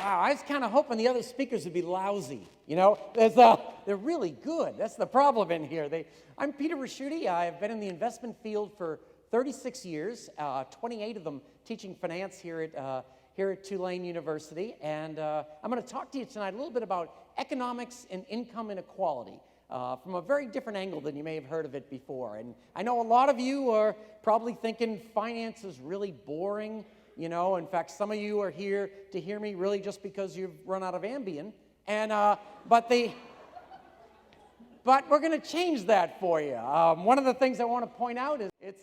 Wow, I was kind of hoping the other speakers would be lousy. They're really good. That's the problem in here. I'm Peter Ricchiuti. I've been in the investment field for 36 years, 28 of them teaching finance here at Tulane University. And I'm going to talk to you tonight a little bit about economics and income inequality from a very different angle than you may have heard of it before. And I know a lot of you are probably thinking finance is really boring. In fact, some of you are here to hear me really just because you've run out of Ambien. And but we're going to change that for you. One of the things I want to point out is this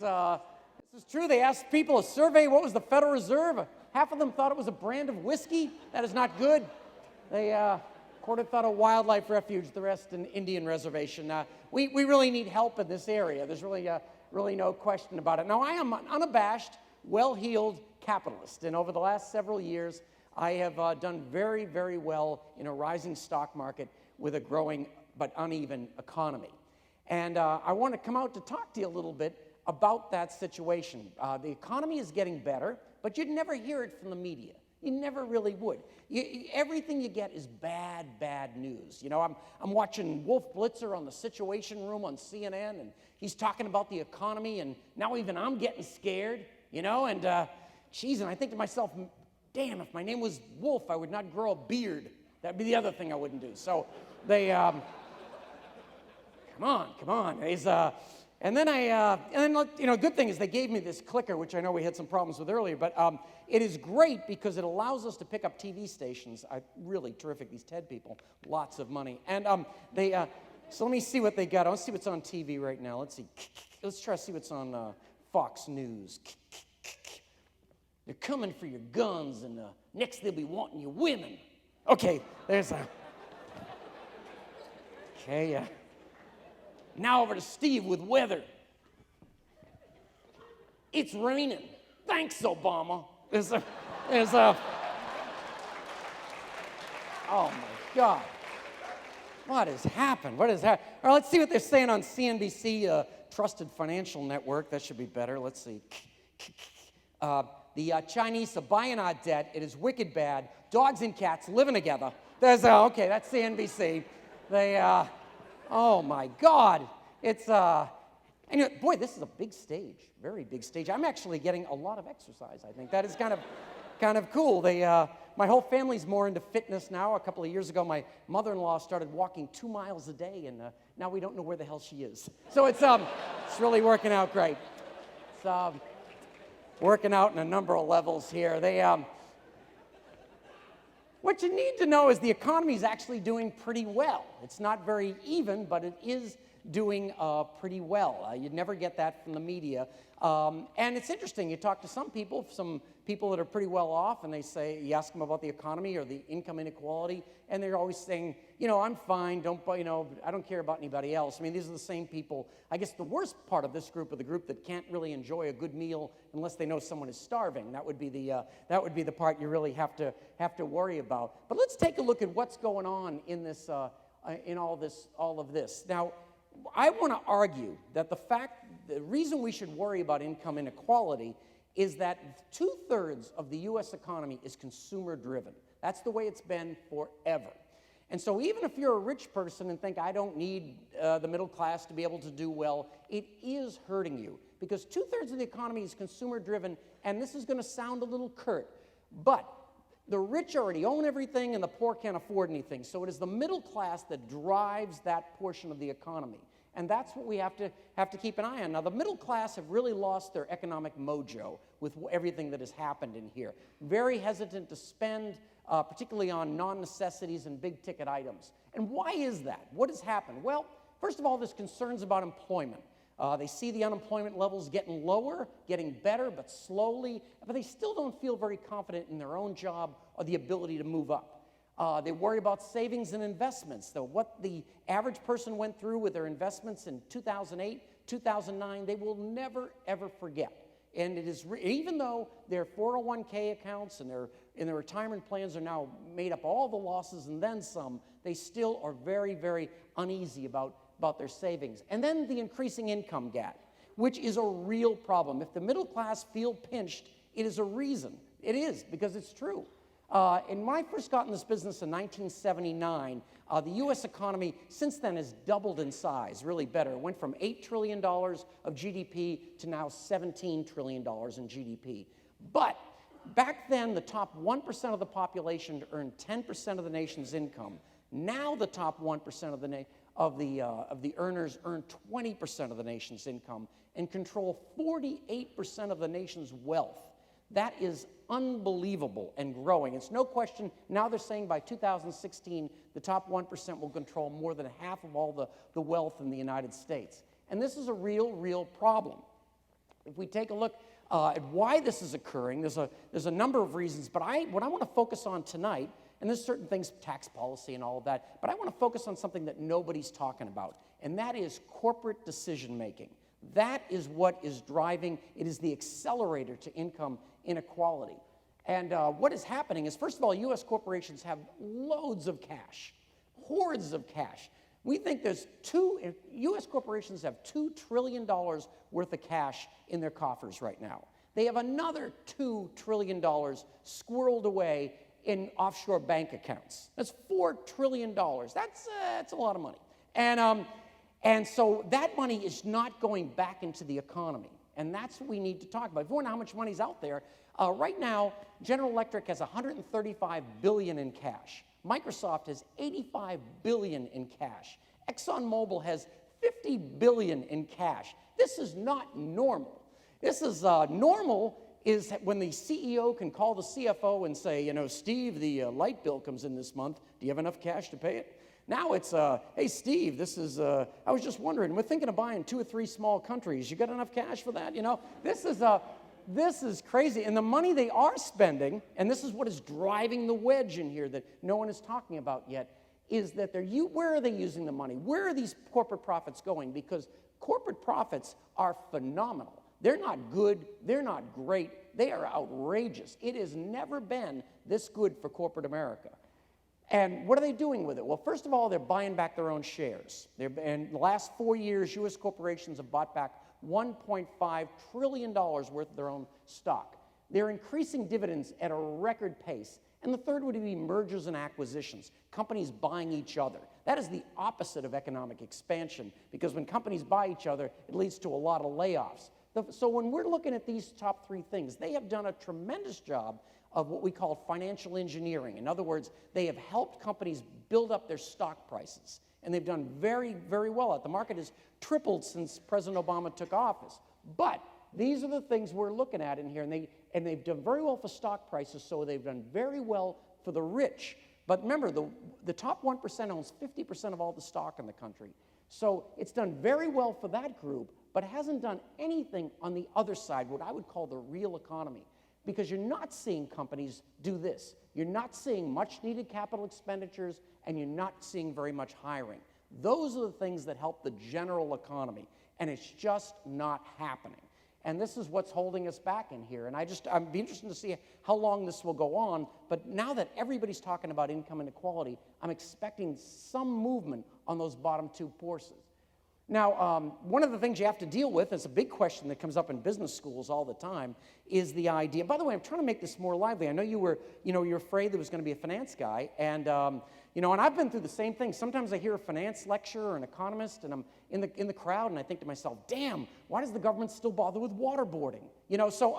is true. They asked people a survey, what was the Federal Reserve? Half of them thought it was a brand of whiskey. That is not good. A quarter thought a wildlife refuge, the rest an Indian reservation. We really need help in this area. There's really no question about it. Now, I am an unabashed, well-heeled capitalist, and over the last several years, I have done very, very well in a rising stock market with a growing but uneven economy. And I want to come out to talk to you a little bit about that situation. The economy is getting better, but you'd never hear it from the media. You never really would. Everything you get is bad news. I'm watching Wolf Blitzer on the Situation Room on CNN, and he's talking about the economy, and now even I'm getting scared, and geez, and I think to myself, damn, if my name was Wolf, I would not grow a beard. That'd be the other thing I wouldn't do. So they, come on. And then good thing is they gave me this clicker, which I know we had some problems with earlier, but it is great because it allows us to pick up TV stations. Really terrific, these TED people, lots of money. And so let me see what they got. I want to see what's on TV right now. Let's see. Let's try to see what's on Fox News. They're coming for your guns, and next they'll be wanting your women. Okay, there's a... Okay, now over to Steve with weather. It's raining. Thanks, Obama. There's a... Oh, my God. What has happened? All right, let's see what they're saying on CNBC, Trusted Financial Network. That should be better. Let's see. The Chinese are buying our debt. It is wicked bad. Dogs and cats living together. Okay, that's CNBC. Oh my God. It's, boy, this is a big stage, very big stage. I'm actually getting a lot of exercise, I think. That is kind of cool. My whole family's more into fitness now. A couple of years ago, my mother-in-law started walking 2 miles a day, and now we don't know where the hell she is. So it's really working out great. It's, working out in a number of levels here. What you need to know is the economy is actually doing pretty well. It's not very even, but it is doing pretty well. You'd never get that from the media. And it's interesting. You talk to some people that are pretty well off, and you ask them about the economy or the income inequality, and they're always saying, I'm fine, I don't care about anybody else. I mean, these are the same people. I guess the worst part of this group are the group that can't really enjoy a good meal unless they know someone is starving. That would be the part you really have to worry about. But let's take a look at what's going on in this, in all of this. Now, I want to argue that the reason we should worry about income inequality is that 2/3 of the U.S. economy is consumer-driven. That's the way it's been forever. And so even if you're a rich person and think, I don't need the middle class to be able to do well, it is hurting you because 2/3 of the economy is consumer-driven, and this is going to sound a little curt, but the rich already own everything and the poor can't afford anything. So it is the middle class that drives that portion of the economy. And that's what we have to keep an eye on. Now, the middle class have really lost their economic mojo with everything that has happened in here. Very hesitant to spend, particularly on non-necessities and big-ticket items. And why is that? What has happened? Well, first of all, there's concerns about employment. They see the unemployment levels getting lower, getting better, but slowly, but they still don't feel very confident in their own job or the ability to move up. They worry about savings and investments. So what the average person went through with their investments in 2008, 2009, they will never, ever forget. And it is, even though their 401k accounts and their retirement plans are now made up all the losses and then some, they still are very, very uneasy about their savings. And then the increasing income gap, which is a real problem. If the middle class feel pinched, it is a reason. It is, because it's true. And when I first got in this business in 1979, the U.S. economy since then has doubled in size, really better. It went from $8 trillion of GDP to now $17 trillion in GDP. But back then, the top 1% of the population earned 10% of the nation's income. Now the top 1% of the earners earn 20% of the nation's income and control 48% of the nation's wealth. That is unbelievable and growing. It's no question, now they're saying by 2016, the top 1% will control more than half of all the wealth in the United States. And this is a real problem. If we take a look at why this is occurring, there's a number of reasons, but what I want to focus on tonight, and there's certain things, tax policy and all of that, but I want to focus on something that nobody's talking about, and that is corporate decision making. That is what is driving, it is the accelerator to income inequality. And what is happening is, first of all, U.S. corporations have loads of cash, hordes of cash. We think U.S. corporations have $2 trillion worth of cash in their coffers right now. They have another $2 trillion squirreled away in offshore bank accounts. That's $4 trillion. That's a lot of money. And so that money is not going back into the economy. And that's what we need to talk about. If you want to know how much money's out there, right now, General Electric has $135 billion in cash. Microsoft has $85 billion in cash. ExxonMobil has $50 billion in cash. This is not normal. This is normal is when the CEO can call the CFO and say, you know, Steve, the light bill comes in this month. Do you have enough cash to pay it? Now it's, hey, Steve, this is, I was just wondering, we're thinking of buying 2 or 3 small countries. You got enough cash for that? You know, this is crazy. And the money they are spending, and this is what is driving the wedge in here that no one is talking about yet, is that where are they using the money? Where are these corporate profits going? Because corporate profits are phenomenal. They're not good. They're not great. They are outrageous. It has never been this good for corporate America. And what are they doing with it? Well, first of all, they're buying back their own shares. In the last 4 years, U.S. corporations have bought back $1.5 trillion worth of their own stock. They're increasing dividends at a record pace. And the third would be mergers and acquisitions, companies buying each other. That is the opposite of economic expansion, because when companies buy each other, it leads to a lot of layoffs. So when we're looking at these top 3 things, they have done a tremendous job of what we call financial engineering. In other words, they have helped companies build up their stock prices. And they've done very, very well. The market has tripled since President Obama took office. But these are the things we're looking at in here. And they've done very well for stock prices, so they've done very well for the rich. But remember, the top 1% owns 50% of all the stock in the country. So it's done very well for that group, but it hasn't done anything on the other side, what I would call the real economy. Because you're not seeing companies do this. You're not seeing much needed capital expenditures, and you're not seeing very much hiring. Those are the things that help the general economy, and it's just not happening. And this is what's holding us back in here. And I'd be interested to see how long this will go on. But now that everybody's talking about income inequality, I'm expecting some movement on those bottom 2 forces. Now, one of the things you have to deal with, it's a big question that comes up in business schools all the time, is the idea. By the way, I'm trying to make this more lively. I know you're afraid there was going to be a finance guy, and and I've been through the same thing. Sometimes I hear a finance lecture or an economist, and I'm in the crowd, and I think to myself, "Damn, why does the government still bother with waterboarding?" So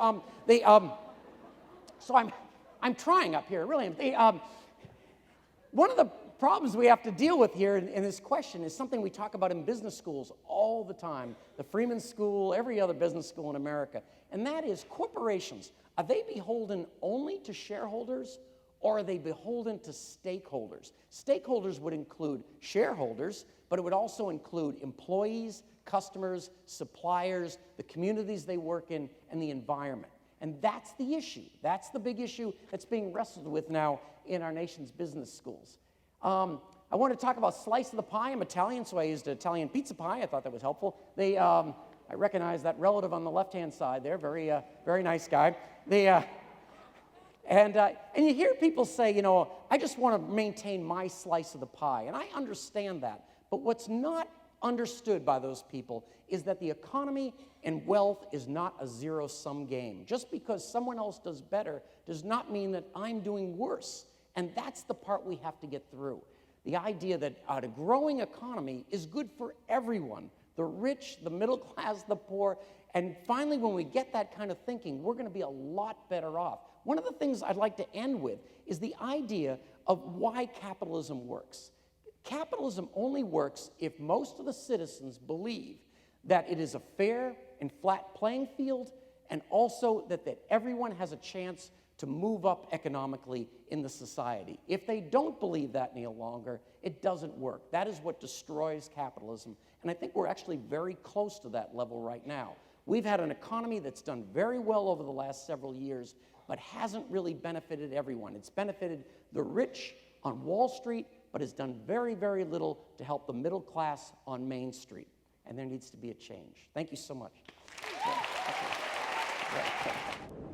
I'm trying up here, really. One of the problems we have to deal with here in this question is something we talk about in business schools all the time, the Freeman School, every other business school in America, and that is corporations. Are they beholden only to shareholders, or are they beholden to stakeholders? Stakeholders would include shareholders, but it would also include employees, customers, suppliers, the communities they work in, and the environment. And that's the issue. That's the big issue that's being wrestled with now in our nation's business schools. I want to talk about slice of the pie. I'm Italian, so I used Italian pizza pie. I thought that was helpful. I recognize that relative on the left-hand side there. Very, very nice guy. And you hear people say, I just want to maintain my slice of the pie. And I understand that. But what's not understood by those people is that the economy and wealth is not a zero-sum game. Just because someone else does better does not mean that I'm doing worse. And that's the part we have to get through. The idea that a growing economy is good for everyone, the rich, the middle class, the poor. And finally, when we get that kind of thinking, we're going to be a lot better off. One of the things I'd like to end with is the idea of why capitalism works. Capitalism only works if most of the citizens believe that it is a fair and flat playing field, and also that everyone has a chance to move up economically in the society. If they don't believe that any longer, it doesn't work. That is what destroys capitalism. And I think we're actually very close to that level right now. We've had an economy that's done very well over the last several years, but hasn't really benefited everyone. It's benefited the rich on Wall Street, but has done very, very little to help the middle class on Main Street. And there needs to be a change. Thank you so much. Yeah, okay. Yeah, okay.